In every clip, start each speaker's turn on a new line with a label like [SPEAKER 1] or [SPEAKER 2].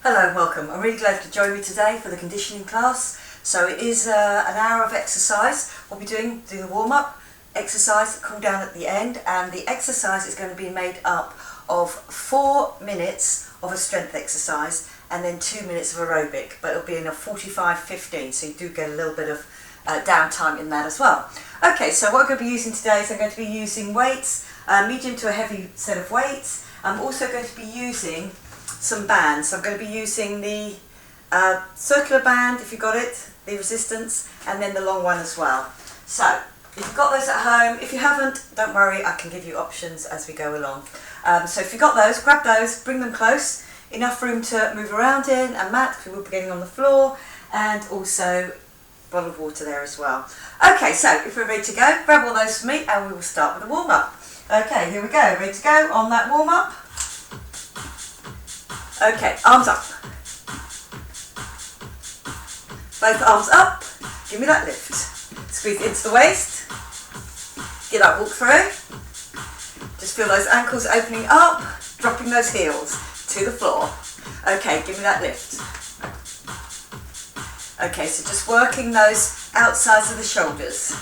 [SPEAKER 1] Hello and welcome. I'm really glad you could join me today for the conditioning class. So it is an hour of exercise. We'll be doing the warm-up exercise, cool down at the end, and the exercise is going to be made up of 4 minutes of a strength exercise and then 2 minutes of aerobic, but it'll be in a 45-15, so you do get a little bit of downtime in that as well. Okay, so what I'm going to be using today is I'm going to be using weights, medium to a heavy set of weights. I'm also going to be using some bands. So I'm going to be using the circular band, if you've got it, the resistance, and then the long one as well. So if you've got those at home, if you haven't, don't worry, I can give you options as we go along. So if you've got those, grab those, bring them close, enough room to move around in, a mat, because we will be getting on the floor, and also a bottle of water there as well. Okay, so if we're ready to go, grab all those for me and we will start with the warm-up. Okay, here we go, ready to go on that warm-up. Okay, arms up. Both arms up. Give me that lift. Squeeze into the waist. Get that walk through. Just feel those ankles opening up, dropping those heels to the floor. Okay, give me that lift. Okay, so just working those outsides of the shoulders.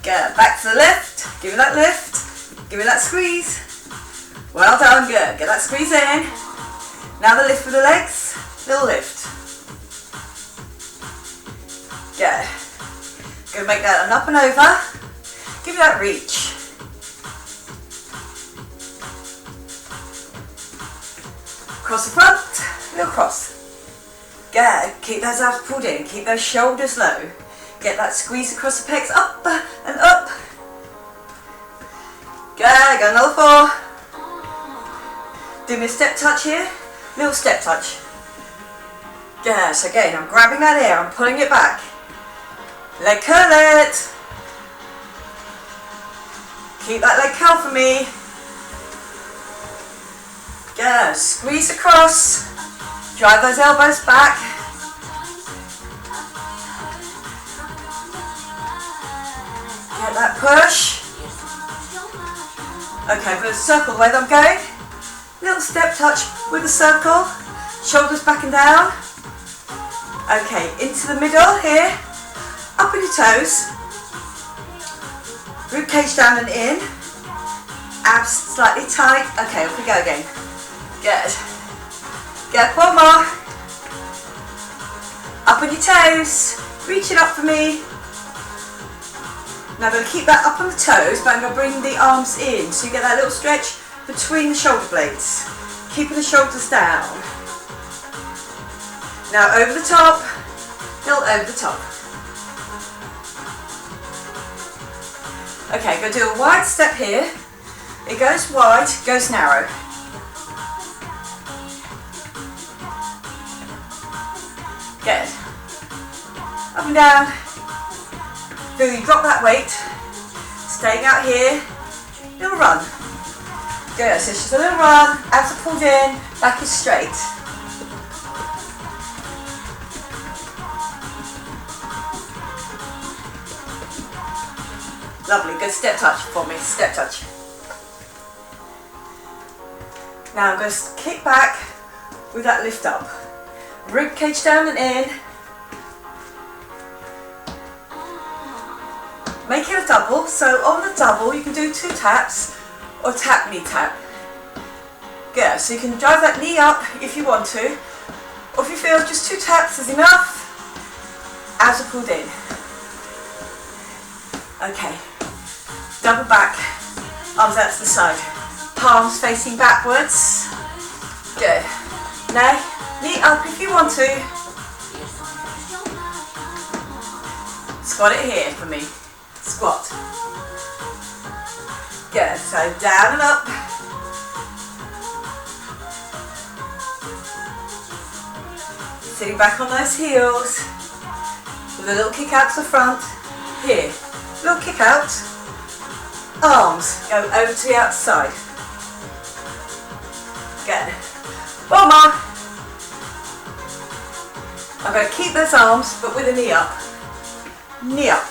[SPEAKER 1] Good, back to the left, give me that lift, give me that squeeze. Well done, good, get that squeeze in. Now the lift with the legs, little lift. Good. Gonna make that an up and over. Give me that reach. Cross the front, little cross. Good, keep those abs pulled in, keep those shoulders low. Get that squeeze across the pecs, up and up. Good, go another 4. Do me a step touch here, little step touch. Yes, again, I'm grabbing that air, I'm pulling it back. Leg curl it. Keep that leg curl for me. Good, squeeze across. Drive those elbows back. Get that push. Okay, I'm going to circle the way that I'm going. Little step touch with the circle. Shoulders back and down. Okay, into the middle here. Up on your toes. Rib cage down and in. Abs slightly tight. Okay, off we go again. Good. Good, one more. Up on your toes. Reach it up for me. Now I'm going to keep that up on the toes, but I'm going to bring the arms in, so you get that little stretch between the shoulder blades. Keeping the shoulders down. Now over the top, little over the top. Okay, I'm going to do a wide step here. It goes wide, goes narrow. Good. Up and down. Feel you drop that weight, staying out here, little run. Good, so it's just a little run, abs are pulled in, back is straight. Lovely, good step touch for me, step touch. Now I'm going to kick back with that lift up. Rib cage down and in. Make it a double, so on the double you can do 2 taps or tap, knee tap. Good, so you can drive that knee up if you want to, or if you feel just 2 taps is enough, abs are pulled in. Okay, double back, arms out to the side, palms facing backwards. Good, now knee up if you want to. Squat it here for me. Squat. Good, so down and up. Sitting back on those heels. With a little kick out to the front. Here, little kick out. Arms go over to the outside. Good. One more. I'm going to keep those arms, but with a knee up. Knee up.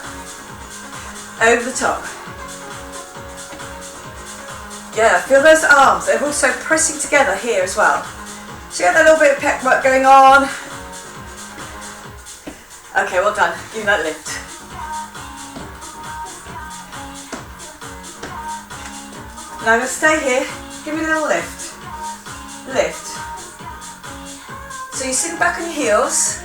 [SPEAKER 1] Over the top. Yeah, feel those arms. They're also pressing together here as well. So you got that little bit of pec work going on. Okay, well done. Give me that lift. Now I'm going to stay here. Give me a little lift. Lift. So you're sitting back on your heels.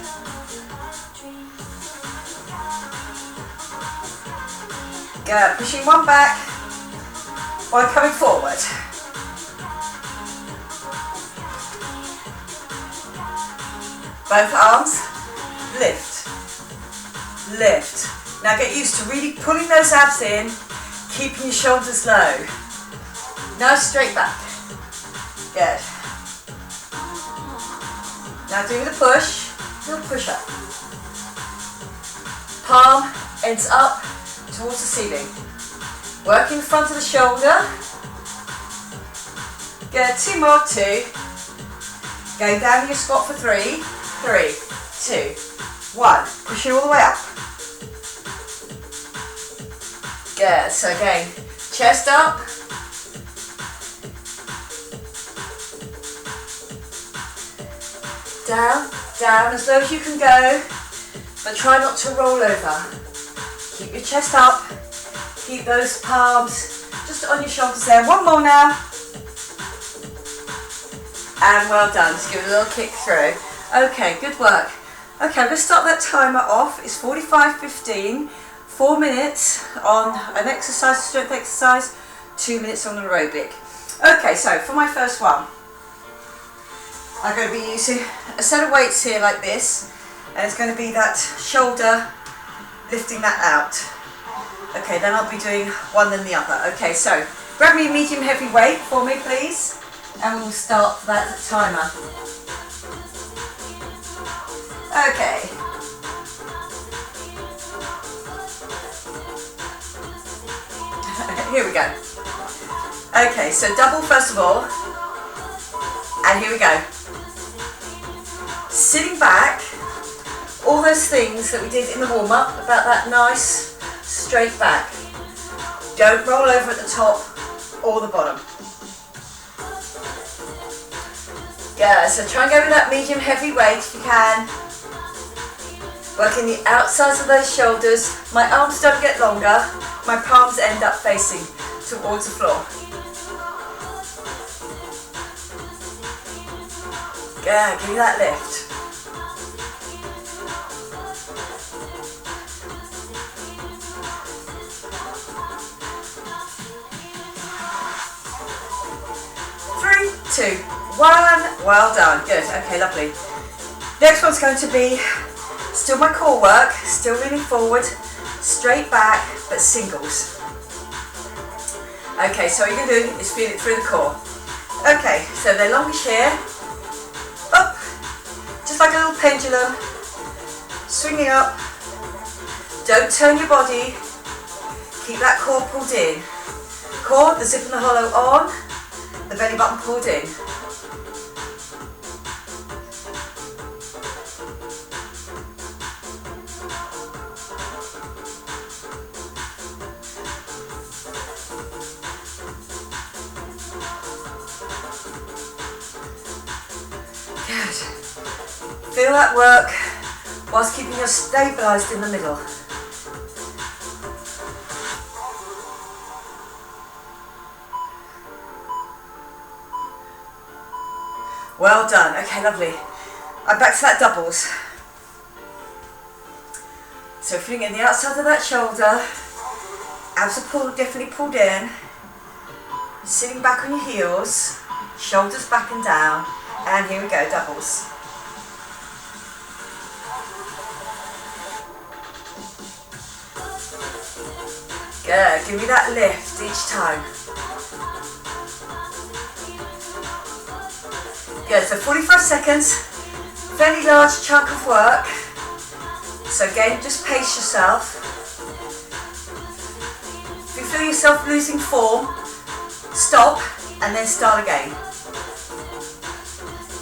[SPEAKER 1] Good. Pushing one back while coming forward. Both arms. Lift. Lift. Now get used to really pulling those abs in, keeping your shoulders low. Now straight back. Good. Now doing the push, little push up. Palm ends up towards the ceiling. Working the front of the shoulder. Good, 2 more, 2. Going down in your squat for 3. 3, 2, 1. Pushing all the way up. Good, so again, chest up. Down, down as low as you can go, but try not to roll over. Keep your chest up, keep those palms just on your shoulders there. One more now. And well done, just give it a little kick through. Okay, good work. Okay, I'm going to start that timer off. It's 45:15, 4 minutes on an exercise, a strength exercise, 2 minutes on aerobic. Okay, so for my first one, I'm going to be using a set of weights here like this, and it's going to be that shoulder, lifting that out. Okay, then I'll be doing one then the other. Okay, so grab me a medium heavy weight for me, please, and we'll start that timer. Okay. Here we go. Okay, so double first of all, and here we go. Sitting back, all those things that we did in the warm-up, about that nice straight back. Don't roll over at the top or the bottom. Yeah, so try and go with that medium heavy weight if you can. Working the outsides of those shoulders. My arms don't get longer, my palms end up facing towards the floor. Yeah, give me that lift. Three, two, one. Well done. Good. Okay, lovely. Next one's going to be still my core work, still leaning forward, straight back, but singles. Okay, so what you're going to do is feel it through the core. Okay, so they're longish here. Up, just like a little pendulum, swinging up. Don't turn your body, keep that core pulled in. Core, the zip and the hollow on, the belly button pulled in. Good. Feel that work whilst keeping you stabilised in the middle. Well done. Okay, lovely. I'm back to that doubles. So feeling in the outside of that shoulder, abs are pulled, definitely pulled in. Sitting back on your heels, shoulders back and down, and here we go, doubles. Good, give me that lift each time. Good, so 45 seconds, fairly large chunk of work. So again, just pace yourself. If you feel yourself losing form, stop and then start again.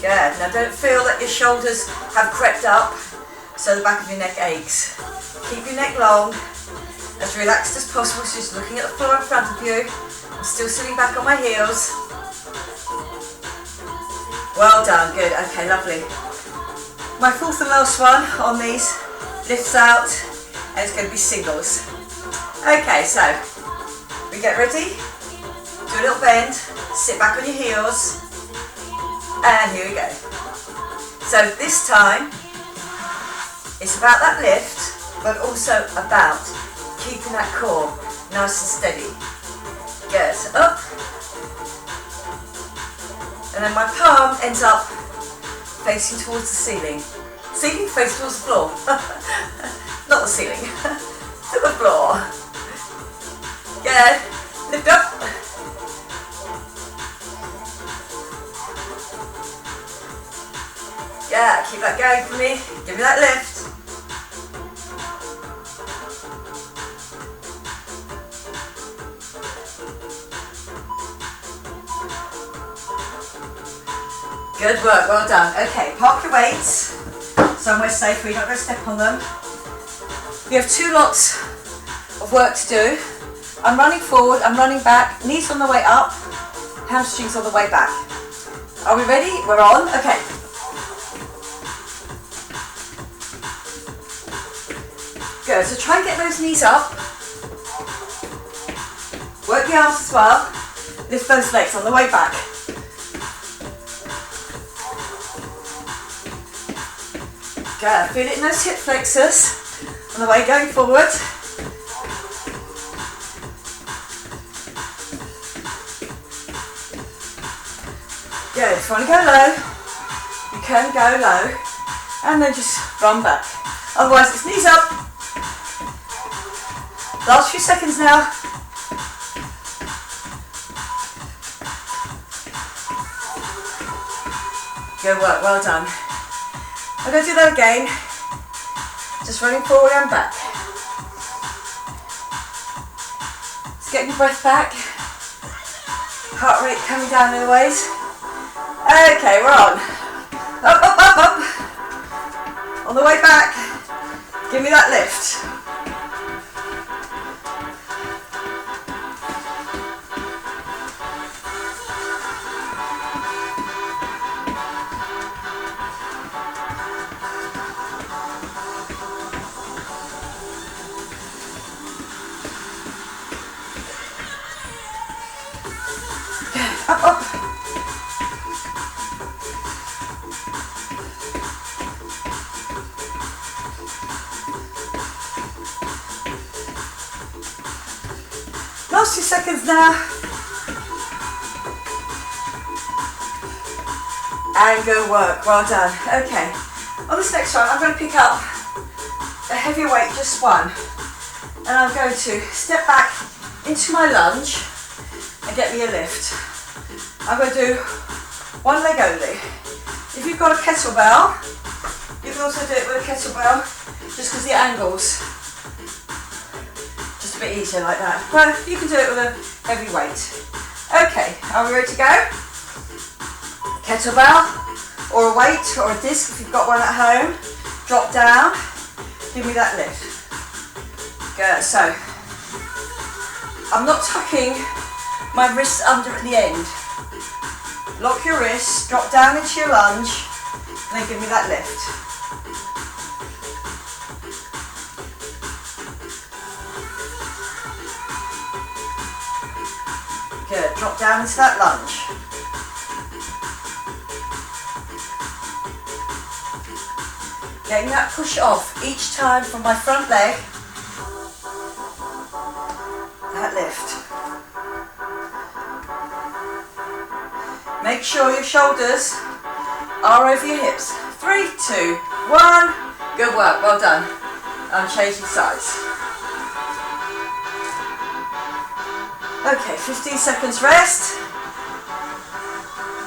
[SPEAKER 1] Good, now don't feel that your shoulders have crept up so the back of your neck aches. Keep your neck long, as relaxed as possible, so just looking at the floor in front of you. I'm still sitting back on my heels. Well done, good, okay, lovely. My fourth and last one on these lifts out, and it's going to be singles. Okay, so we get ready, do a little bend, sit back on your heels, and here we go. So this time, it's about that lift, but also about keeping that core nice and steady. Good, up. And then my palm ends up facing towards the ceiling. Ceiling facing towards the floor. Not the ceiling, to the floor. Good, lift up. Yeah, keep that going for me. Give me that lift. Good work, well done. Okay, park your weights somewhere safe where you're not going to step on them. We have two lots of work to do. I'm running forward, I'm running back, knees on the way up, hamstrings on the way back. Are we ready? We're on. Okay. Good, so try and get those knees up. Work the arms as well. Lift those legs on the way back. Good, feel it in those hip flexors on the way going forward. Good, if you want to go low, you can go low and then just run back. Otherwise it's knees up. Last few seconds now. Good work, well done. I'm going to do that again, just running forward and back. Just getting your breath back, heart rate coming down in the ways. Okay, we're on. Up, up, up, up. On the way back, give me that lift. Up, up. Last few seconds now. And good work, well done. Okay, on this next one, I'm going to pick up a heavier weight, just one. And I'm going to step back into my lunge and get me a lift. I'm going to do one leg only. If you've got a kettlebell, you can also do it with a kettlebell, just because the angle's just a bit easier like that. But you can do it with a heavy weight. Okay, are we ready to go? Kettlebell, or a weight, or a disc if you've got one at home. Drop down, give me that lift. Good, so I'm not tucking my wrists under at the end. Lock your wrists, drop down into your lunge, and then give me that lift. Good, drop down into that lunge. Getting that push off each time from my front leg. That lift. Make sure your shoulders are over your hips. 3, 2, 1. Good work, well done. I'm changing sides. Okay, 15 seconds rest.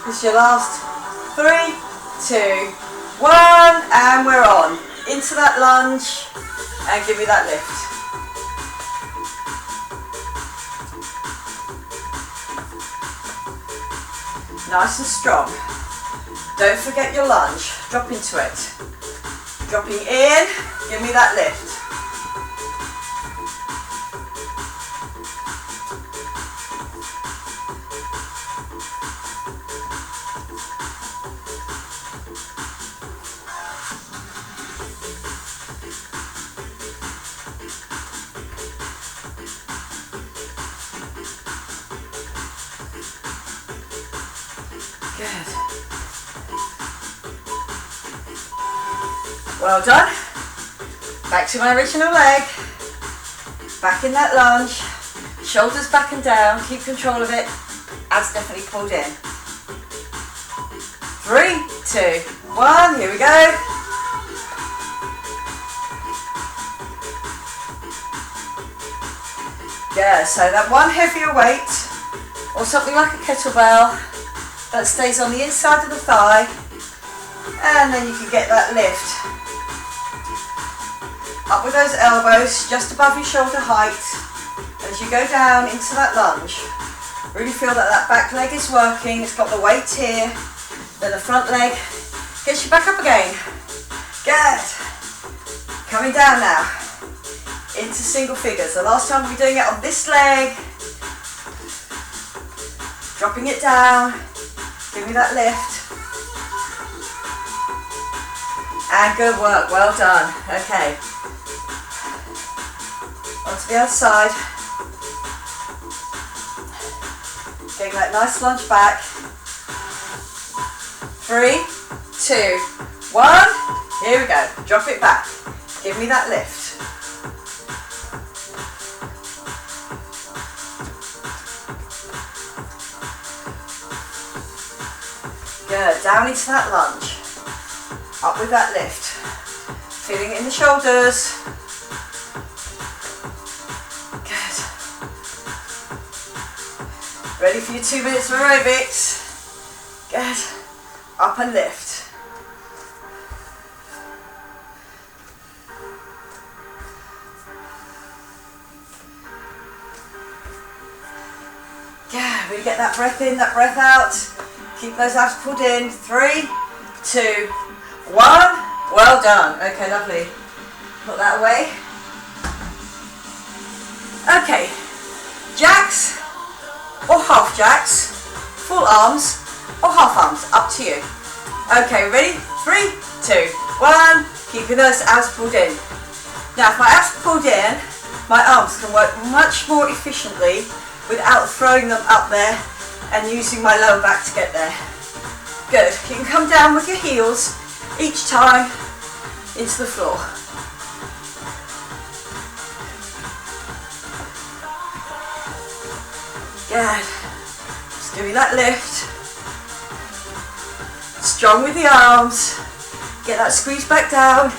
[SPEAKER 1] This is your last. 3, 2, 1, and we're on. Into that lunge, and give me that lift. Nice and strong. Don't forget your lunge. Drop into it. Dropping in, give me that lift. Good. Well done. Back to my original leg. Back in that lunge. Shoulders back and down. Keep control of it. Abs definitely pulled in. 3, 2, 1. Here we go. Yeah, so that one heavier weight, or something like a kettlebell, that stays on the inside of the thigh, and then you can get that lift. Up with those elbows, just above your shoulder height, as you go down into that lunge. Really feel that that back leg is working, it's got the weight here, then the front leg gets you back up again. Good. Coming down now, into single figures. The last time we'll be doing it on this leg. Dropping it down, give me that lift. And good work, well done. Okay. Onto the other side. Getting that nice lunge back. 3, 2, 1. Here we go. Drop it back. Give me that lift. Good. Down into that lunge. Up with that lift. Feeling it in the shoulders. Good. Ready for your 2 minutes of aerobics. Good. Up and lift. Yeah, really get that breath in, that breath out. Keep those abs pulled in. 3, 2, 1. Well done. Okay, lovely. Put that away. Okay. Jacks or half jacks, full arms or half arms, up to you. Okay, ready? 3, 2, 1. Keeping those abs pulled in. Now, if my abs are pulled in, my arms can work much more efficiently without throwing them up there and using my lower back to get there. Good. You can come down with your heels each time into the floor. Good. Just give me that lift. Strong with the arms. Get that squeeze back down.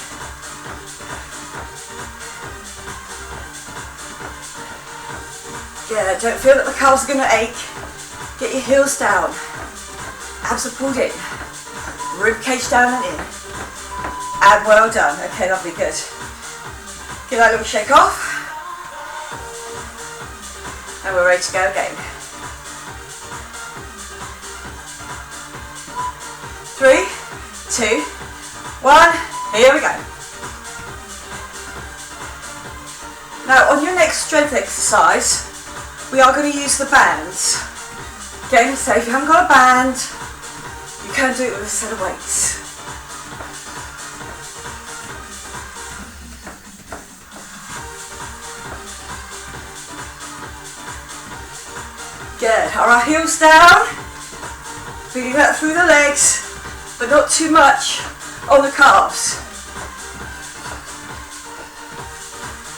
[SPEAKER 1] Yeah, don't feel that the calves are going to ache. Get your heels down. Abs are pulled in. Rib cage down and in. And well done. Okay, lovely, good. Give that a little shake off. And we're ready to go again. 3, 2, 1. Here we go. Now on your next strength exercise, we are going to use the bands. Okay, so if you haven't got a band, you can do it with a set of weights. Good. Are our heels down? Feeling that through the legs, but not too much on the calves.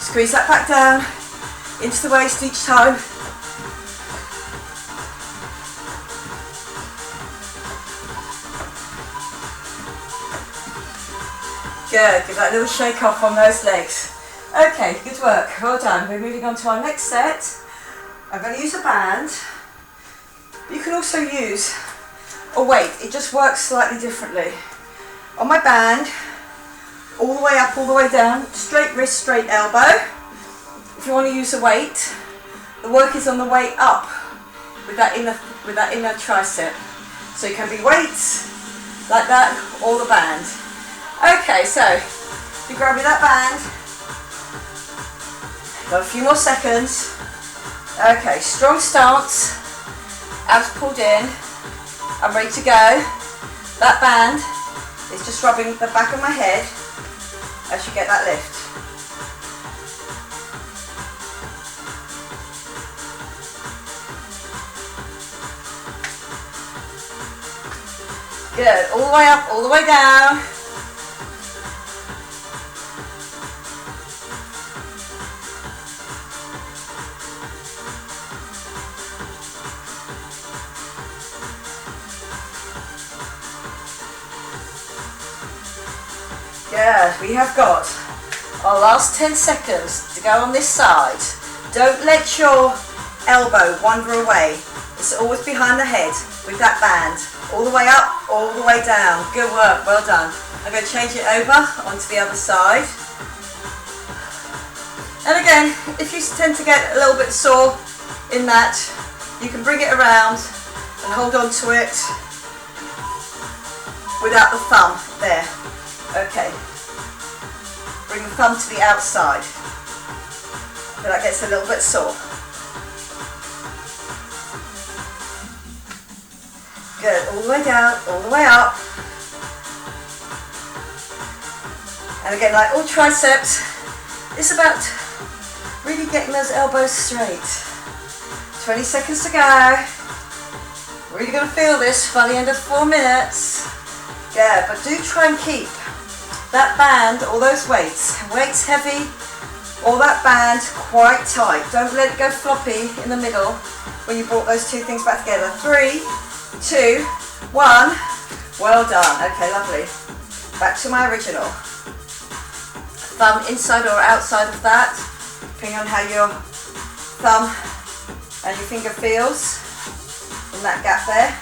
[SPEAKER 1] Squeeze that back down into the waist each time. Good, give that little shake off on those legs. Okay, good work, well done. We're moving on to our next set. I'm going to use a band. You can also use a weight, it just works slightly differently. On my band, all the way up, all the way down, straight wrist, straight elbow. If you want to use a weight, the work is on the way up with that inner tricep. So it can be weights like that or the band. Okay, so if you grab me that band, got a few more seconds. Okay, strong stance, abs pulled in, I'm ready to go. That band is just rubbing the back of my head as you get that lift. Good, all the way up, all the way down. Good, we have got our last 10 seconds to go on this side. Don't let your elbow wander away. It's always behind the head with that band. All the way up, all the way down. Good work, well done. I'm going to change it over onto the other side. And again, if you tend to get a little bit sore in that, you can bring it around and hold on to it without the thumb there. Okay. Bring the thumb to the outside. So that gets a little bit sore. Good, all the way down, all the way up. And again, like all triceps, it's about really getting those elbows straight. 20 seconds to go. Really going to feel this by the end of 4 minutes. Yeah, but do try and keep that band, all those weights heavy, all that band quite tight. Don't let it go floppy in the middle when you brought those two things back together. 3, 2, 1. Well done. Okay, lovely. Back to my original. Thumb inside or outside of that, depending on how your thumb and your finger feels in that gap there.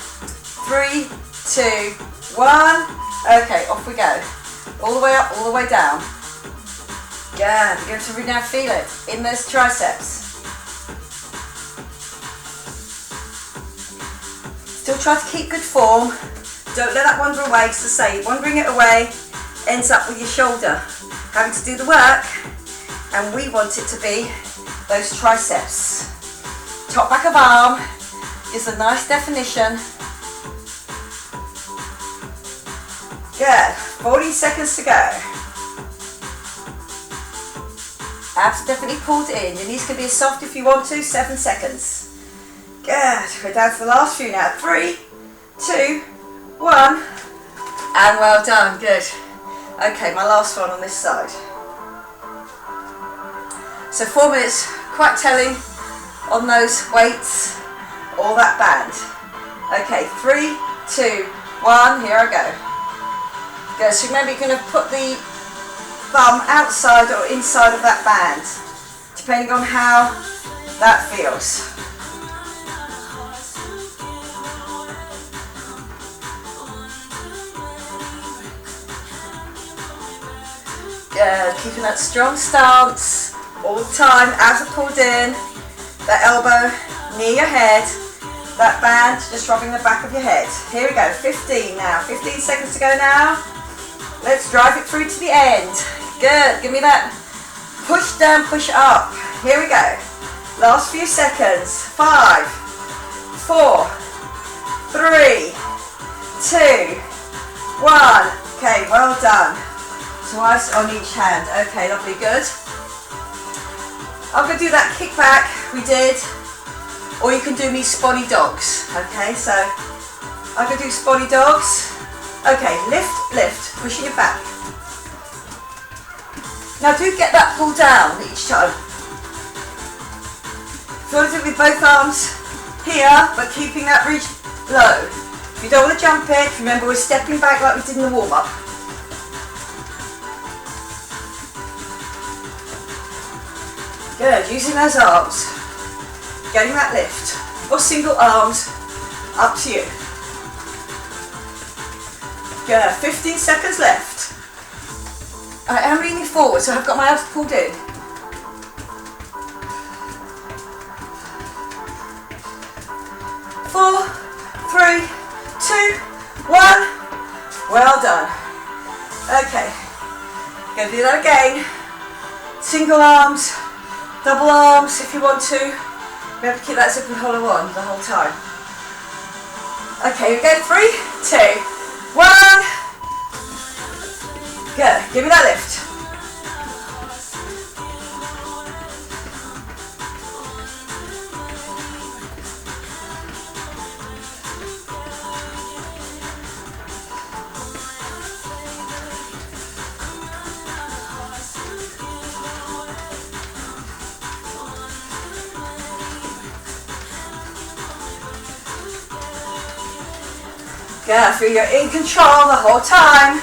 [SPEAKER 1] 3, 2, 1. Okay, off we go. All the way up, all the way down. Yeah, you're going to now feel it in those triceps. Still try to keep good form. Don't let that wander away, because I say, wandering it away ends up with your shoulder having to do the work, and we want it to be those triceps. Top back of arm gives a nice definition. Good, 40 seconds to go. Abs definitely pulled in. Your knees can be as soft if you want to. 7 seconds. Good, we're down to the last few now. 3, 2, 1. And well done, good. Okay, my last one on this side. So 4 minutes, quite telling on those weights, all that band. Okay, 3, 2, 1, here I go. Good, so remember you're going to put the thumb outside or inside of that band, depending on how that feels. Good, keeping that strong stance all the time, abs are pulled in, that elbow near your head, that band just rubbing the back of your head. Here we go, 15 now, 15 seconds to go now. Let's drive it through to the end. Good, give me that push down, push up. Here we go. Last few seconds. 5, 4, 3, 2, 1. Okay, well done. Twice on each hand. Okay, lovely, good. I'm going to do that kick back we did, or you can do me spotty dogs. Okay, so I'm going to do spotty dogs. Okay, lift, lift, pushing it back. Now do get that pull down each time. If you want to do it with both arms here, but keeping that ridge low. If you don't want to jump it, remember we're stepping back like we did in the warm-up. Good, using those arms, getting that lift, or single arms, up to you. Good, 15 seconds left. I am leaning forward, so I've got my abs pulled in. 4, 3, 2, 1. Well done. Okay, going to do that again. Single arms, double arms if you want to. Remember to keep that zip and hollow on the whole time. Okay, here we go. 3, 2, 1. Good, give me that lift. Yeah, feel you're in control the whole time.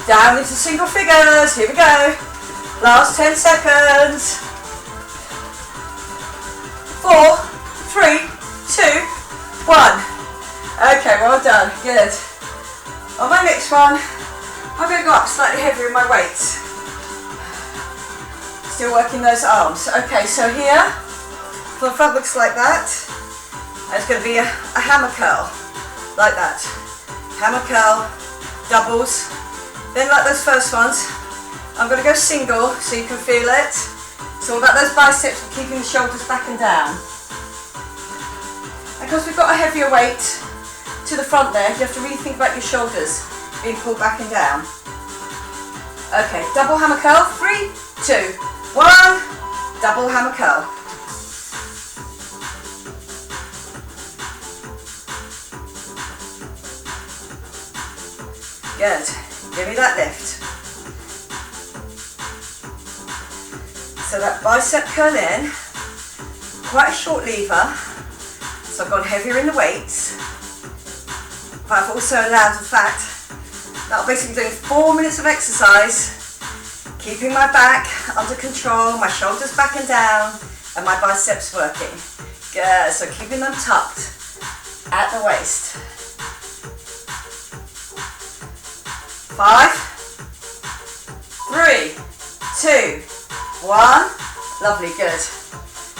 [SPEAKER 1] Down into single figures. Here we go. Last 10 seconds. 4, 3, 2, 1. Okay, well done. Good. On my next one, I'm going to go up slightly heavier in my weights. Still working those arms. Okay, so here, the front looks like that. It's going to be a hammer curl, like that. Hammer curl, doubles. Then like those first ones, I'm going to go single so you can feel it. It's all about those biceps and keeping the shoulders back and down. And because we've got a heavier weight to the front there, you have to really think about your shoulders being pulled back and down. Okay, double hammer curl. 3, 2, 1. Double hammer curl. Good. Give me that lift. So that bicep curl in, quite a short lever, so I've gone heavier in the weights, but I've also allowed the fact that I'm basically doing 4 minutes of exercise, keeping my back under control, my shoulders back and down, and my biceps working. Good, so keeping them tucked at the waist. 5, 3, 2, 1. Lovely, good.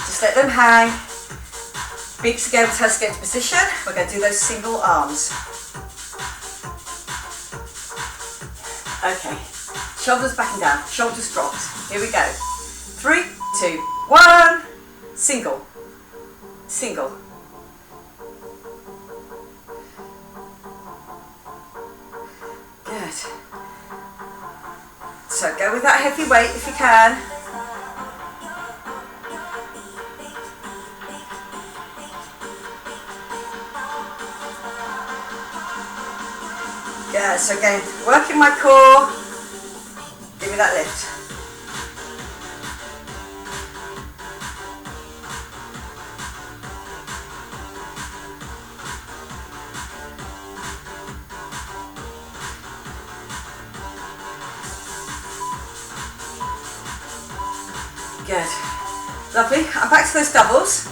[SPEAKER 1] Just let them hang. Beaks again with us get to position. We're going to do those single arms. Okay. Shoulders back and down. Shoulders dropped. Here we go. 3, 2, 1. Single. Single. Good. So go with that heavy weight if you can. Good. So again, working my core. Give me that lift. Good. Lovely. I'm back to those doubles.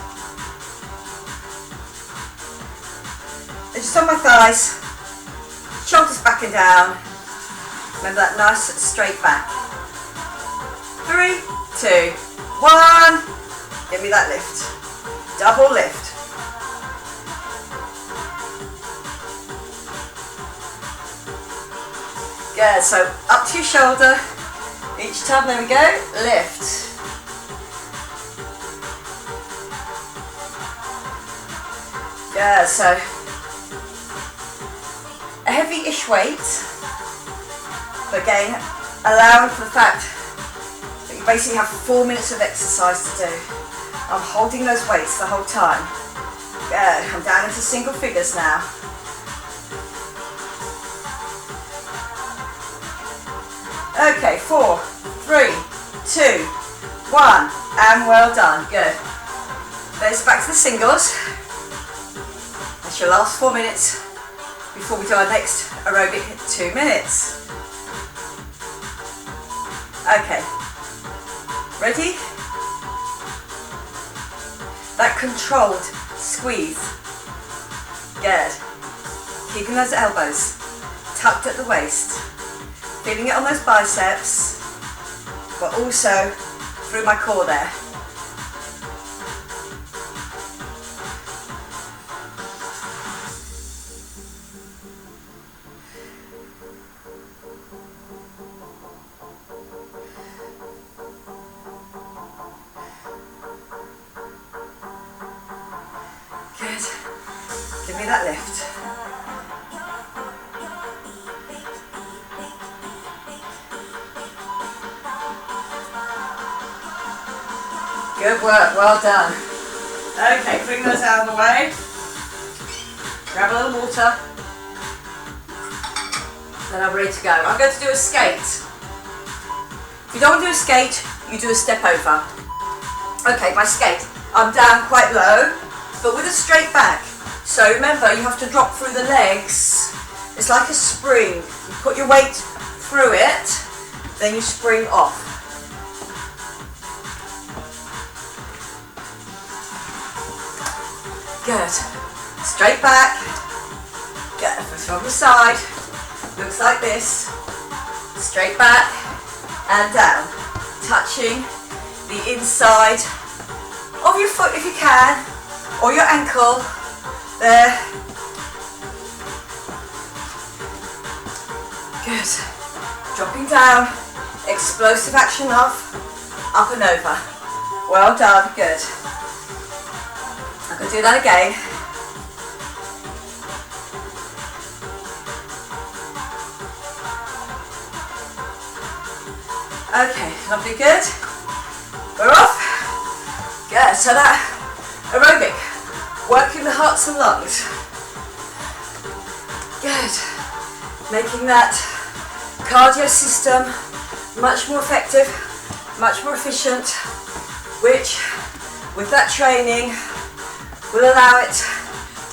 [SPEAKER 1] And just on my thighs, shoulders back and down. Remember that nice straight back. 3, 2, 1. Give me that lift. Double lift. Good. So up to your shoulder. Each time, there we go. Lift. Yeah, so a heavy-ish weight, but again, allowing for the fact that you basically have 4 minutes of exercise to do. I'm holding those weights the whole time. Good, I'm down into single figures now. Okay, 4, 3, 2, 1, and well done, good. Let's back to the singles. That's your last 4 minutes before we do our next aerobic 2 minutes. Okay, ready? That controlled squeeze. Good. Keeping those elbows tucked at the waist. Feeling it on those biceps, but also through my core there. Good. Give me that lift. Good work, well done. Okay, bring those out of the way. Grab a little water. Then I'm ready to go. I'm going to do a skate. If you don't want to do a skate, you do a step over. Okay, my skate. I'm down quite low. but with a straight back. So remember, you have to drop through the legs. It's like a spring. You put your weight through it, then you spring off. Good. Straight back. Good. From the side. Looks like this. Straight back and down. Touching the inside of your foot if you can, or your ankle. There. Good. Dropping down. Explosive action up and over. Well done. Good. I can do that again. Okay, lovely, good. We're off. Good, so that aerobic, working the hearts and lungs. Good. Making that cardio system much more effective, much more efficient, which with that training will allow it,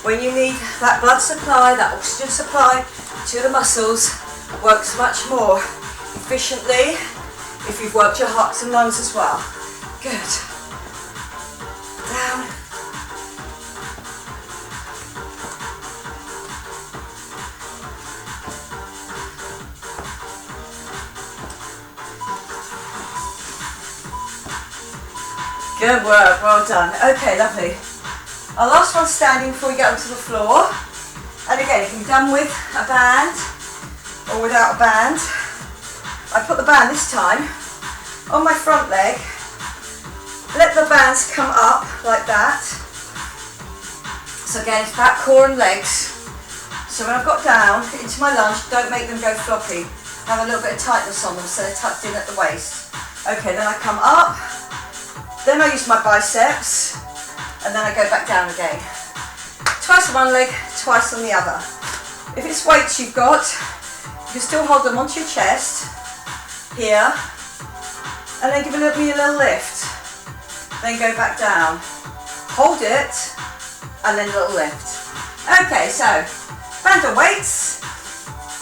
[SPEAKER 1] when you need that blood supply, that oxygen supply to the muscles, works much more efficiently if you've worked your hearts and lungs as well. Good. Down. Good work, well done. Okay, lovely. Our last one standing before we get onto the floor. And again, you can be done with a band or without a band. I put the band this time on my front leg. Let the bands come up like that. So again, it's back, core and legs. So when I've got down into my lunge, don't make them go floppy. Have a little bit of tightness on them so they're tucked in at the waist. Okay, then I come up. Then I use my biceps. And then I go back down again. Twice on one leg, twice on the other. If it's weights you've got, you can still hold them onto your chest, here, and then give me a little lift. Then go back down. Hold it, and then a little lift. Okay, so, band of weights.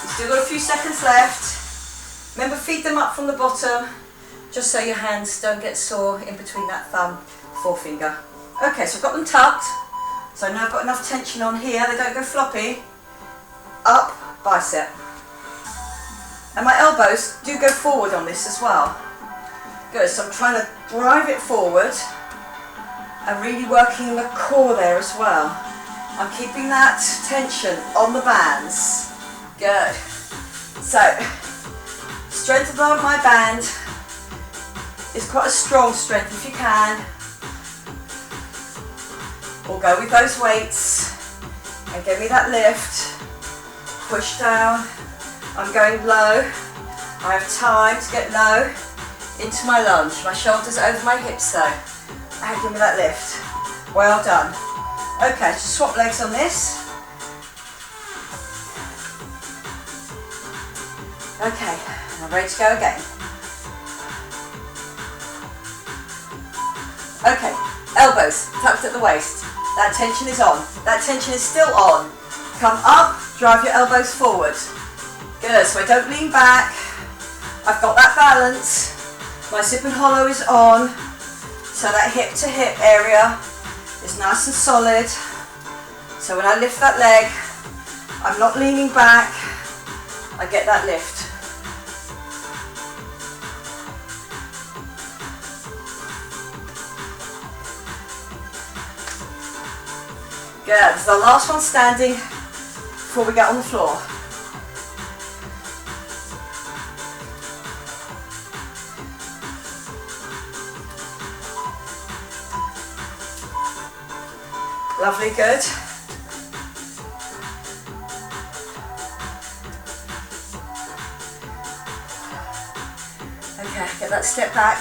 [SPEAKER 1] You've still got a few seconds left. Remember, feed them up from the bottom, just so your hands don't get sore in between that thumb, forefinger. Okay, so I've got them tucked, so I know I've got enough tension on here, they don't go floppy. Up, bicep. And my elbows do go forward on this as well. Good, so I'm trying to drive it forward and really working the core there as well. I'm keeping that tension on the bands. Good. So, strength of my band is quite a strong strength if you can. Or go with those weights and give me that lift. Push down. I'm going low. I have time to get low into my lunge. My shoulders over my hips though. And give me that lift. Well done. Okay, just swap legs on this. Okay, I'm ready to go again. Okay, elbows tucked at the waist. That tension is on. That tension is still on. Come up, drive your elbows forward. Good, so I don't lean back. I've got that balance. My zip and hollow is on. So that hip to hip area is nice and solid. So when I lift that leg, I'm not leaning back. I get that lift. Good, this is the last one standing before we get on the floor. Lovely, good. Okay, get that step back.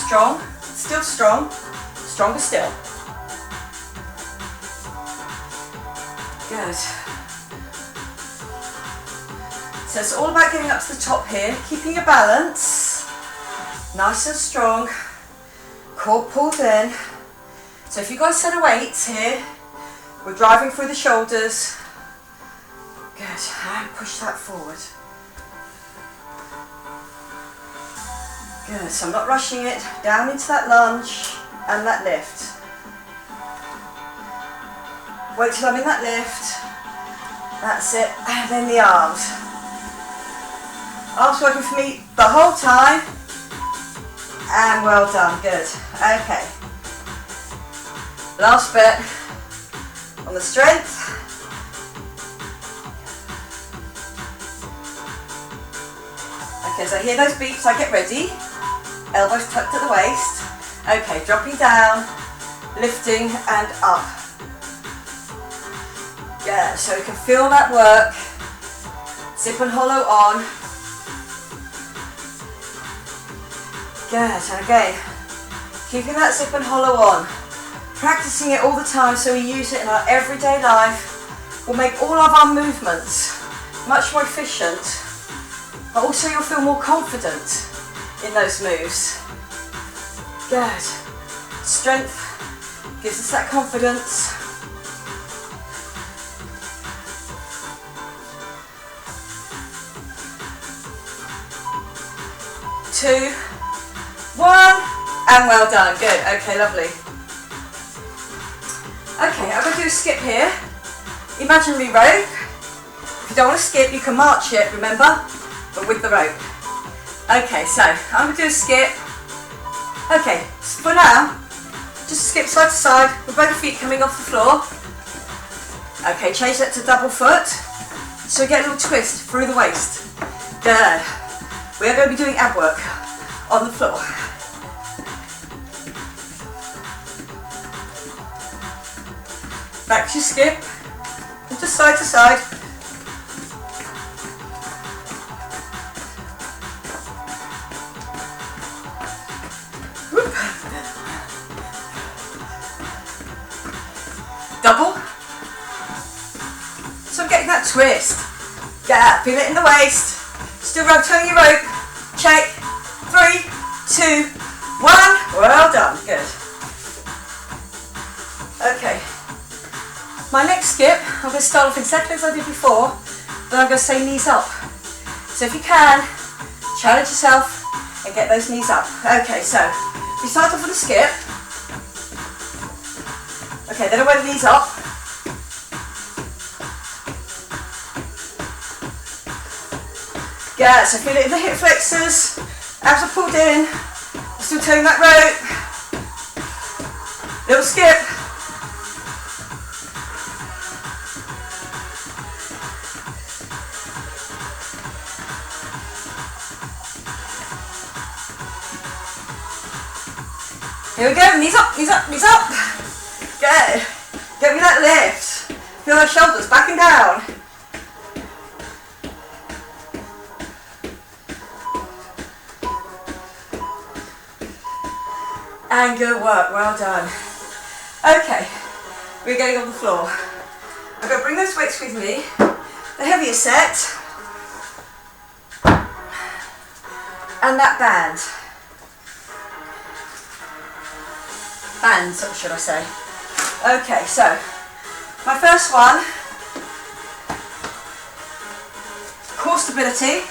[SPEAKER 1] Strong. Still strong, stronger still. Good. So it's all about getting up to the top here, keeping your balance, Nice and strong. Core pulled in. So if you've got a set of weights here, we're driving through the shoulders. Good, and push that forward. Good, so I'm not rushing it. Down into that lunge and that lift. Wait till I'm in that lift. That's it, and then the arms. Arms working for me the whole time. And well done, good. Okay. Last bit on the strength. Okay, so I hear those beeps, I get ready. Elbows tucked at the waist. Okay, dropping down, lifting and up. Yeah, so you can feel that work. Zip and hollow on. Good, and again, keeping that zip and hollow on. Practicing it all the time so we use it in our everyday life. Will make all of our movements much more efficient, but also you'll feel more confident in those moves. Good. Strength gives us that confidence. Two, one, and well done. Good. Okay, lovely. Okay, I'm going to do a skip here. Imaginary rope. If you don't want to skip, you can march it, remember, but with the rope. Okay, so I'm going to do a skip. Okay, for now, just skip side to side with both feet coming off the floor. Okay, change that to double foot. So we get a little twist through the waist. Good. We are going to be doing ab work on the floor. Back to your skip, and just side to side. Whoop. Double. So I'm getting that twist. Yeah, feel it in the waist. Still rotating your rope. Check. 3, 2, 1. Well done. Good. Okay. My next skip, I'm going to start off exactly as I did before, but I'm going to say knees up. So if you can, challenge yourself and get those knees up. Okay, so we start off with a skip. Okay, then I went knees up. Yeah, so feel it in the hip flexors, abs are pulled in, still turning that rope. Little skip. Here we go, knees up, knees up, knees up. Good. Get me that lift. Feel those shoulders back and down. And good work, well done. Okay, we're going on the floor. I'm going to bring those weights with me. The heavier set. And that band. Bands, should I say. Okay, so my first one, core stability.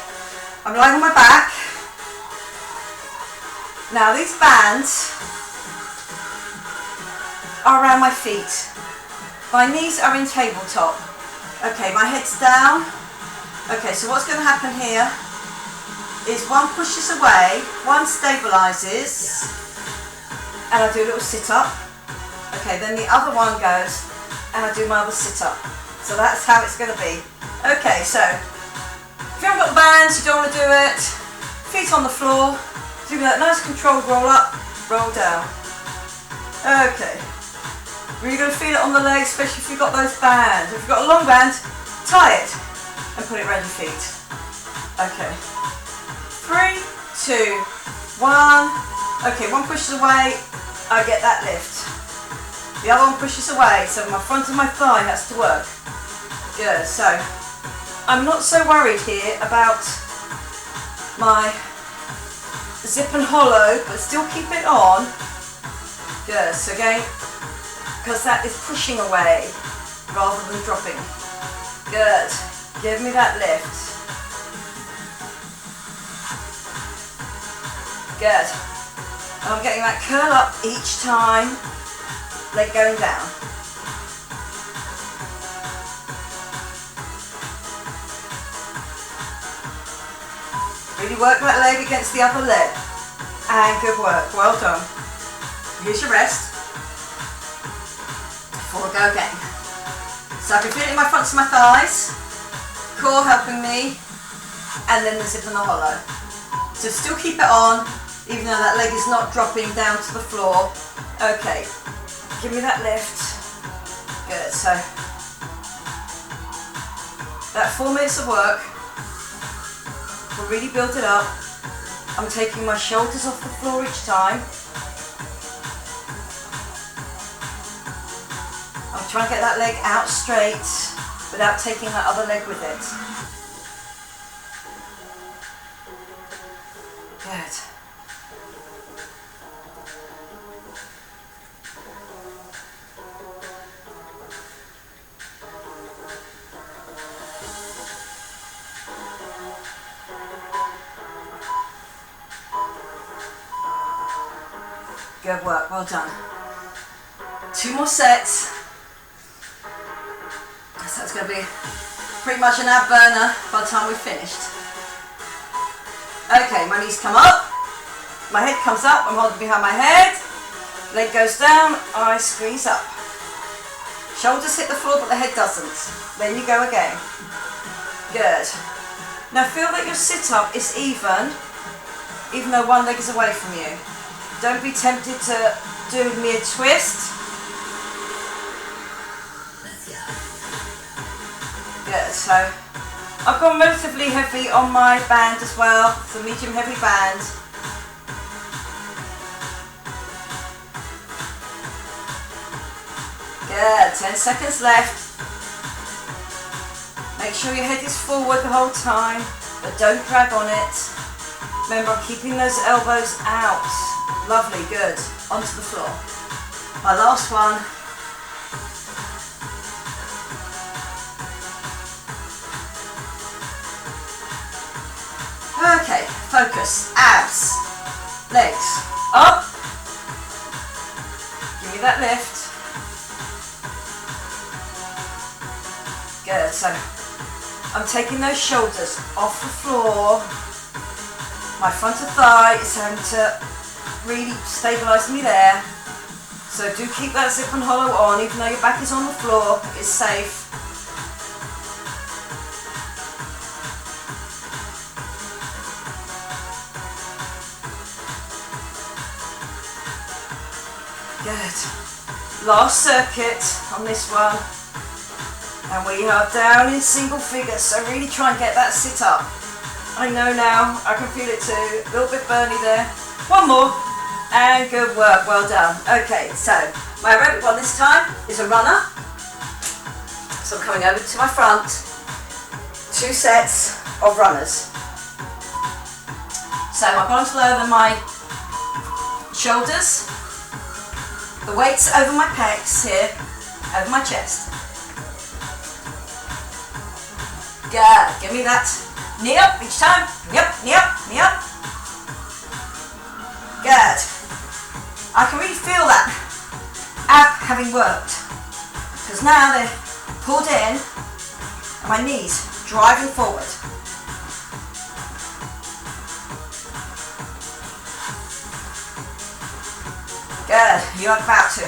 [SPEAKER 1] I'm lying on my back. Now these bands are around my feet. My knees are in tabletop. Okay, my head's down. Okay, so what's going to happen here is one pushes away, one stabilises, and I do a little sit-up. Okay, then the other one goes, and I do my other sit-up. So that's how it's going to be. Okay, so if you haven't got the bands, you don't want to do it, feet on the floor, do that nice controlled roll up, roll down. Okay, really going to feel it on the legs, especially if you've got those bands. If you've got a long band, tie it and put it around your feet. Okay, 3, 2, 1. Okay, one pushes away, I get that lift. The other one pushes away, so my front of my thigh has to work. Good, so I'm not so worried here about my zip and hollow, but still keep it on. Good, so again, because that is pushing away rather than dropping. Good, give me that lift. Good, and I'm getting that curl up each time, leg going down. Really work that leg against the other leg. And good work, well done. Here's your rest. Before we go again. So I can feel it in my fronts of my thighs, core helping me, and then the zip and the hollow. So still keep it on, even though that leg is not dropping down to the floor. Okay, give me that lift. Good, so that 4 minutes of work will really build it up. I'm taking my shoulders off the floor each time. I'm trying to get that leg out straight without taking that other leg with it. Good. Good work, well done. 2 more sets. So that's going to be pretty much an ab burner by the time we've finished. Okay, my knees come up, my head comes up, I'm holding behind my head, leg goes down, I squeeze up. Shoulders hit the floor but the head doesn't. Then you go again. Good. Now feel that your sit up is even though one leg is away from you. Don't be tempted to do me a twist. Good, so I've gone relatively heavy on my band as well, it's a medium heavy band. Good, 10 seconds left. Make sure your head is forward the whole time, but don't drag on it. Remember, I'm keeping those elbows out. Lovely, good. Onto the floor. My last one. Okay, focus. Abs. Legs. Up. Give me that lift. Good, so I'm taking those shoulders off the floor. My front of thigh is having to really stabilise me there. So do keep that zip and hollow on, even though your back is on the floor, it's safe. Good. Last circuit on this one. And we are down in single figures, so really try and get that sit up. I know now, I can feel it too, a little bit burny there. One more, and good work, well done. Okay, so my aerobic one this time is a runner. So I'm coming over to my front, 2 sets of runners. So my bottom's lower than my shoulders. The weight's over my pecs here, over my chest. Good, give me that knee up each time, knee up, knee up, knee up. Good. I can really feel that ab having worked, because now they're pulled in and my knees driving forward. Good, you're about to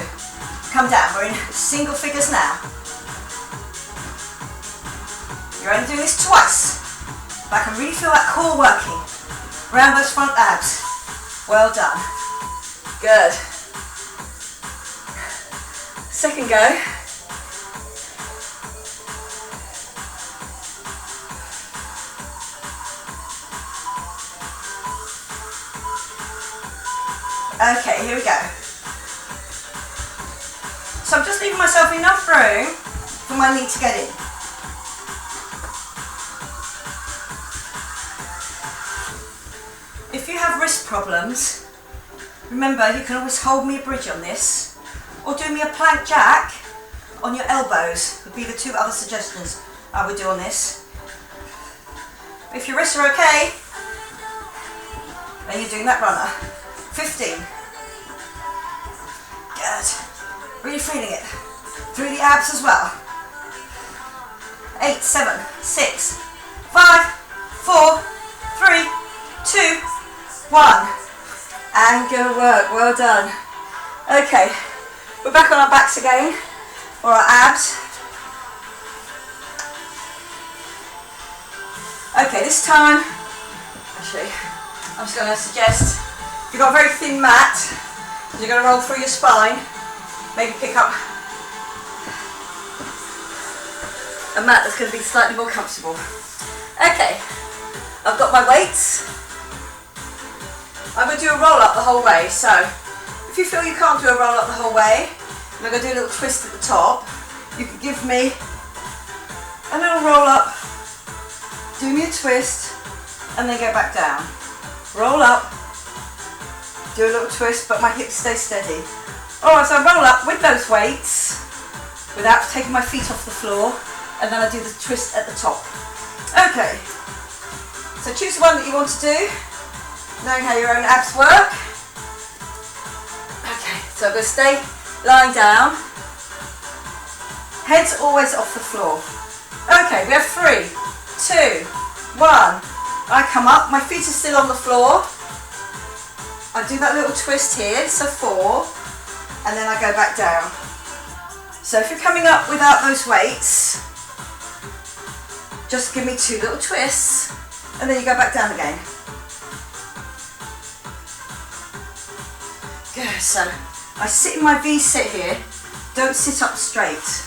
[SPEAKER 1] come down. We're in single figures now. You're only doing this twice, but I can really feel that core working around those front abs. Well done. Good. Second go. Okay, here we go. So I'm just leaving myself enough room for my knee to get in. If you have have wrist problems, remember you can always hold me a bridge on this, or do me a plank jack on your elbows would be the two other suggestions I would do on this. If your wrists are okay, then you're doing that runner. 15. Good. Really feeling it. Through the abs as well. 8, 7, 6, 5, 4, 3, 2, 1. And good work, well done. Okay, we're back on our backs again, or our abs. Okay, this time, actually, I'm just going to suggest, if you've got a very thin mat, you're going to roll through your spine, maybe pick up a mat that's going to be slightly more comfortable. Okay, I've got my weights. I'm going to do a roll up the whole way, so if you feel you can't do a roll up the whole way, and I'm going to do a little twist at the top, you can give me a little roll up, do me a twist, and then go back down. Roll up, do a little twist, but my hips stay steady. Alright, so I roll up with those weights, without taking my feet off the floor, and then I do the twist at the top. Okay, so choose the one that you want to do, knowing how your own abs work. Okay, so I'm going to stay lying down, head's always off the floor. Okay, we have 3, 2, 1. I come up, my feet are still on the floor. I do that little twist here, so 4, and then I go back down. So if you're coming up without those weights, just give me 2 little twists, and then you go back down again. Good, so I sit in my V-sit here, don't sit up straight.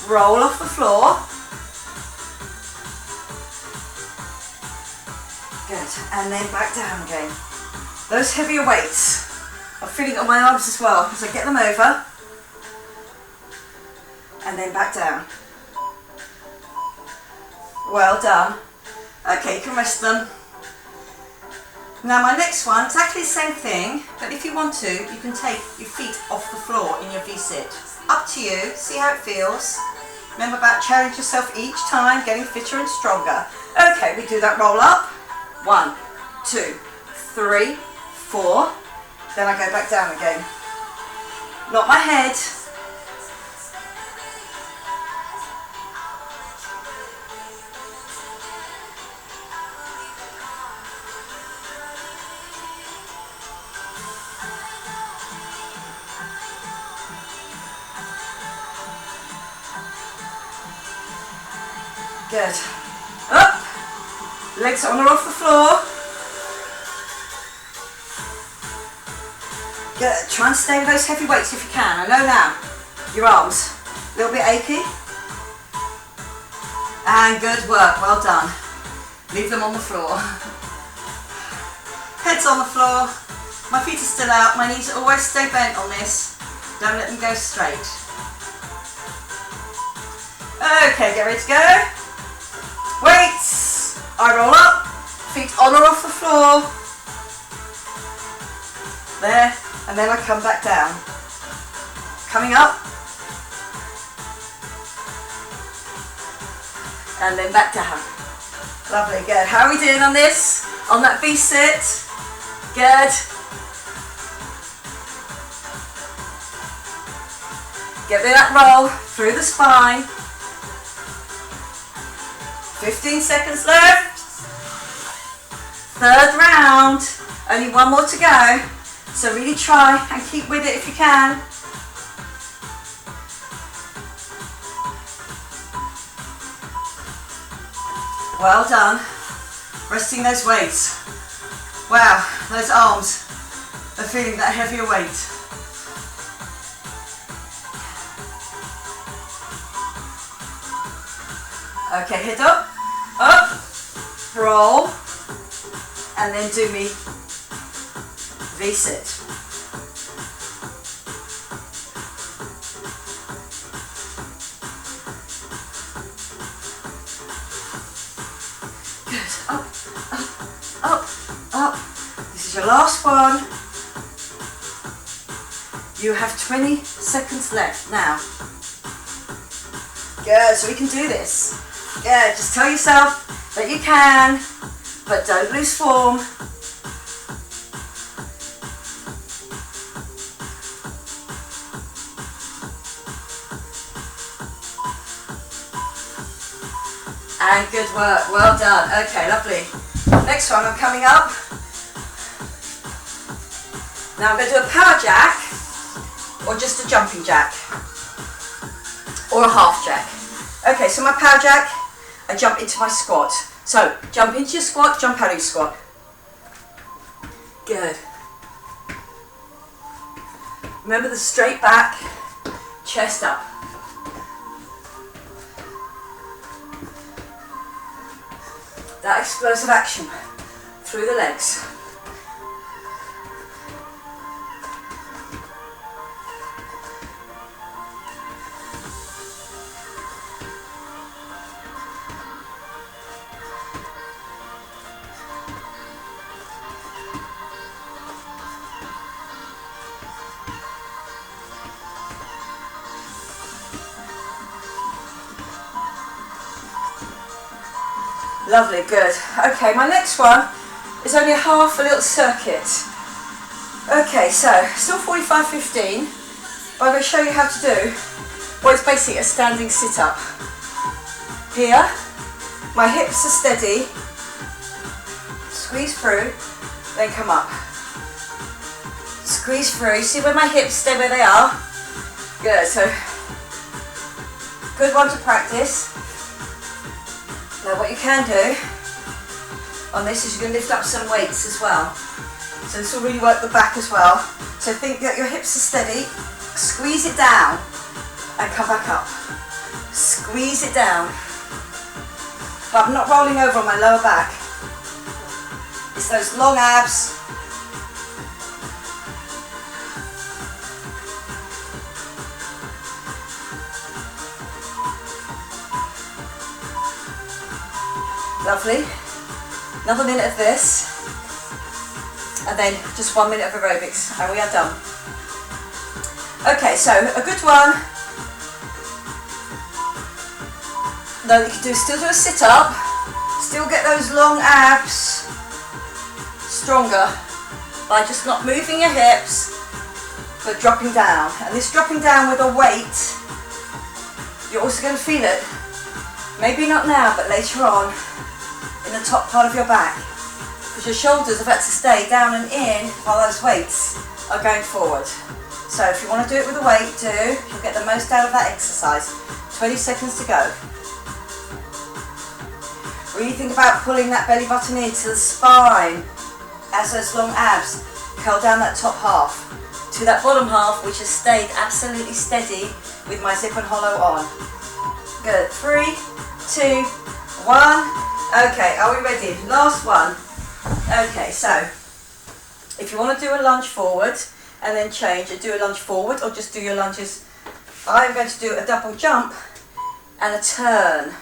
[SPEAKER 1] Roll off the floor. Good, and then back down again. Those heavier weights, I'm feeling it on my arms as well, as I get them over, and then back down. Well done. Okay, you can rest them. Now my next one, exactly the same thing, but if you want to, you can take your feet off the floor in your V-sit. Up to you, see how it feels. Remember about challenge yourself each time, getting fitter and stronger. Okay, we do that roll up. 1, 2, 3, 4. Then I go back down again. Not my head. Good. Up. Legs on or off the floor. Good. Try and stay with those heavy weights if you can. I know now. Your arms. A little bit achy. And good work. Well done. Leave them on the floor. Head's on the floor. My feet are still out. My knees always stay bent on this. Don't let them go straight. Okay, get ready to go. Weights, I roll up, feet on or off the floor, there, and then I come back down. Coming up, and then back down. Lovely, good. How are we doing on this? On that V-sit? Good. Give me that roll through the spine. 15 seconds left. Third round. Only one more to go. So really try and keep with it if you can. Well done. Resting those weights. Wow, those arms are feeling that heavier weight. Okay, head up, roll, and then do me V-sit. Good, up, up, up. This is your last one. You have 20 seconds left now. Good, so we can do this. Good, just tell yourself that you can, but don't lose form. And good work, well done. Okay, lovely. Next one, I'm coming up. Now I'm going to do a power jack, or just a jumping jack, or a half jack. Okay, so my power jack, I jump into my squat. So, jump into your squat, jump out of your squat. Good. Remember the straight back, chest up. That explosive action through the legs. Lovely, good. Okay, my next one is only a little circuit. Okay, so still 45-15, but I'm going to show you how to do what is basically a standing sit-up. Here, my hips are steady, squeeze through, then come up. Squeeze through, see where my hips stay where they are? Good, so good one to practice. Now what you can do on this is you're going to lift up some weights as well. So this will really work the back as well. So think that your hips are steady, squeeze it down and come back up. Squeeze it down. But I'm not rolling over on my lower back. It's those long abs. Lovely. Another minute of this, and then just 1 minute of aerobics, and we are done. Okay, so a good one. Now you can still do a sit up, still get those long abs stronger by just not moving your hips, but dropping down. And this dropping down with a weight, you're also going to feel it. Maybe not now, but later on. In the top part of your back, because your shoulders have had to stay down and in while those weights are going forward. So if you want to do it with a weight, you'll get the most out of that exercise. 20 seconds to go. Really think about pulling that belly button into the spine as those long abs curl down that top half to that bottom half, which has stayed absolutely steady with my zip and hollow on. Good, 3, 2, 1. Okay, are we ready? Last one. Okay, so if you want to do a lunge forward and then change and do a lunge forward, or just do your lunges, I'm going to do a double jump and a turn.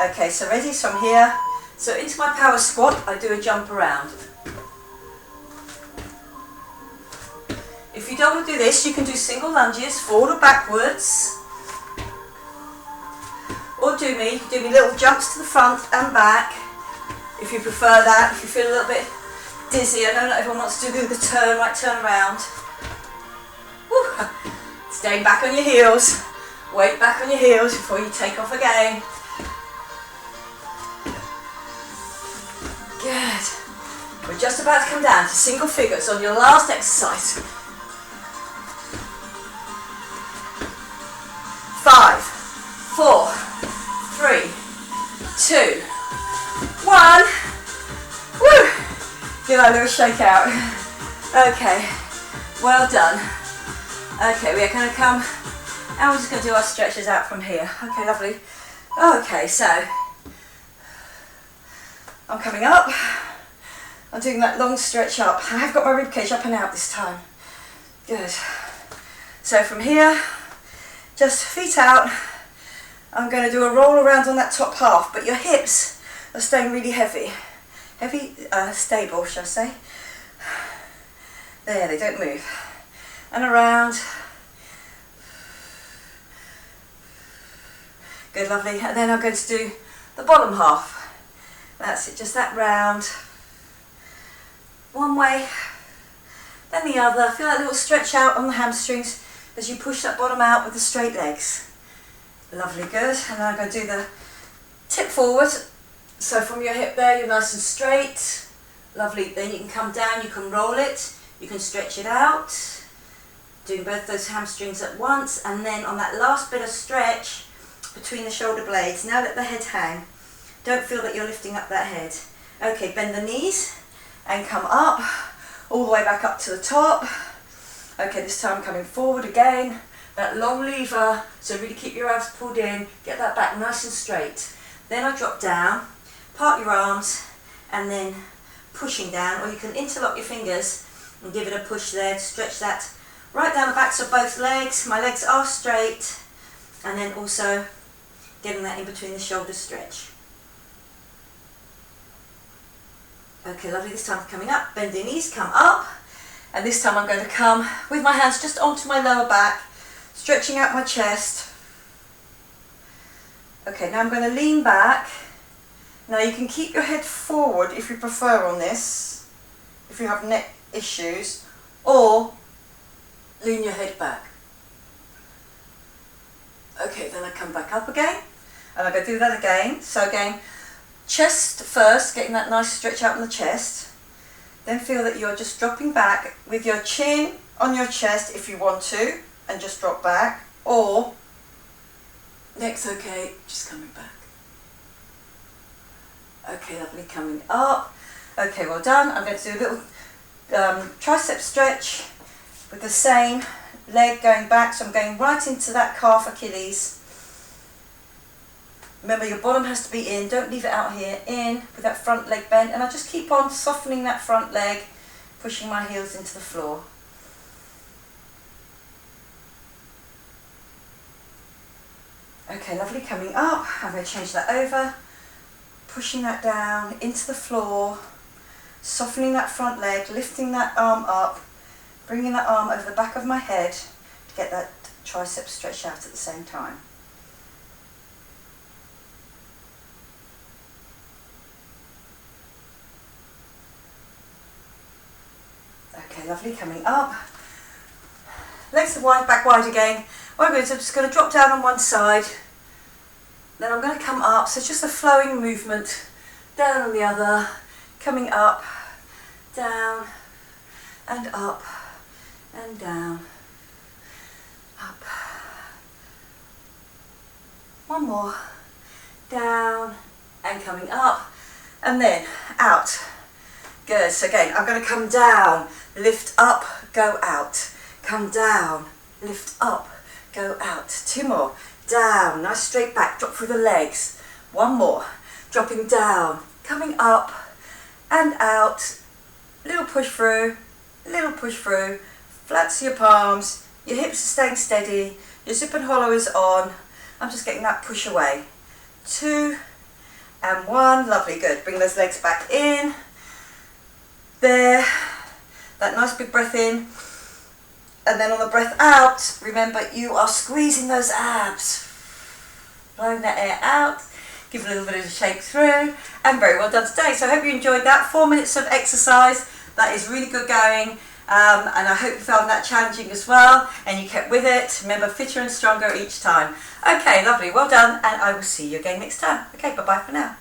[SPEAKER 1] Okay, so ready? So I'm here. So into my power squat, I do a jump around. If you don't want to do this, you can do single lunges, forward or backwards. Or do me little jumps to the front and back, if you prefer that, if you feel a little bit dizzy. I know not everyone wants to do the turn, right turn around. Woo. Staying back on your heels, weight back on your heels before you take off again. Good. We're just about to come down to single figures on your last exercise. 5, 4, 3, 2, 1. Woo! Give that a little shake out. Okay, well done. Okay, we're going to come and we're just going to do our stretches out from here. Okay, lovely. Okay, so I'm coming up. I'm doing that long stretch up. I have got my ribcage up and out this time. Good. So from here, just feet out. I'm going to do a roll around on that top half, but your hips are staying really heavy. heavy, stable, shall I say. There, they don't move. And around. Good, lovely. And then I'm going to do the bottom half. That's it, just that round. One way, then the other. Feel that little stretch out on the hamstrings as you push that bottom out with the straight legs. Lovely, good. And then I'm going to do the tip forward. So from your hip there, you're nice and straight. Lovely. Then you can come down, you can roll it, you can stretch it out. Doing both those hamstrings at once. And then on that last bit of stretch between the shoulder blades, now let the head hang. Don't feel that you're lifting up that head. Okay, bend the knees and come up, all the way back up to the top. Okay, this time coming forward again. That long lever, so really keep your abs pulled in, get that back nice and straight. Then I drop down, part your arms, and then pushing down, or you can interlock your fingers and give it a push there to stretch that right down the backs of both legs. My legs are straight, and then also getting that in between the shoulders stretch. Okay, lovely. This time coming up, bend your knees, come up, and this time I'm going to come with my hands just onto my lower back, stretching out my chest. Okay, now I'm going to lean back. Now you can keep your head forward if you prefer on this, if you have neck issues, or lean your head back. Okay, then I come back up again, and I'm going to do that again. So again, chest first, getting that nice stretch out in the chest. Then feel that you're just dropping back with your chin on your chest if you want to, and just drop back, or neck's okay, just coming back. Okay, lovely, coming up. Okay, well done. I'm going to do a little tricep stretch with the same leg going back, so I'm going right into that calf Achilles. Remember, your bottom has to be in, don't leave it out here, in with that front leg bent, and I just keep on softening that front leg, pushing my heels into the floor. Okay, lovely, coming up, I'm going to change that over, pushing that down into the floor, softening that front leg, lifting that arm up, bringing that arm over the back of my head to get that tricep stretched out at the same time. Okay, lovely, coming up. Legs are wide, back wide again. What I'm going to do, I'm just going to drop down on one side. Then I'm going to come up, so it's just a flowing movement. Down on the other, coming up, down, and up, and down, up. One more. Down, and coming up, and then out. Good, so again, I'm going to come down, lift up, go out. Come down, lift up, go out. Two more. Down, nice straight back, drop through the legs. One more. Dropping down, coming up and out. Little push through, flat to your palms, your hips are staying steady, your zip and hollow is on. I'm just getting that push away. 2 and 1, lovely, good. Bring those legs back in. There, that nice big breath in, and then on the breath out, remember you are squeezing those abs, blowing that air out, give it a little bit of a shake through, and very well done today. So I hope you enjoyed that. 4 minutes of exercise, that is really good going, and I hope you found that challenging as well, and you kept with it. Remember, fitter and stronger each time. Okay, lovely, well done, and I will see you again next time. Okay, bye-bye for now.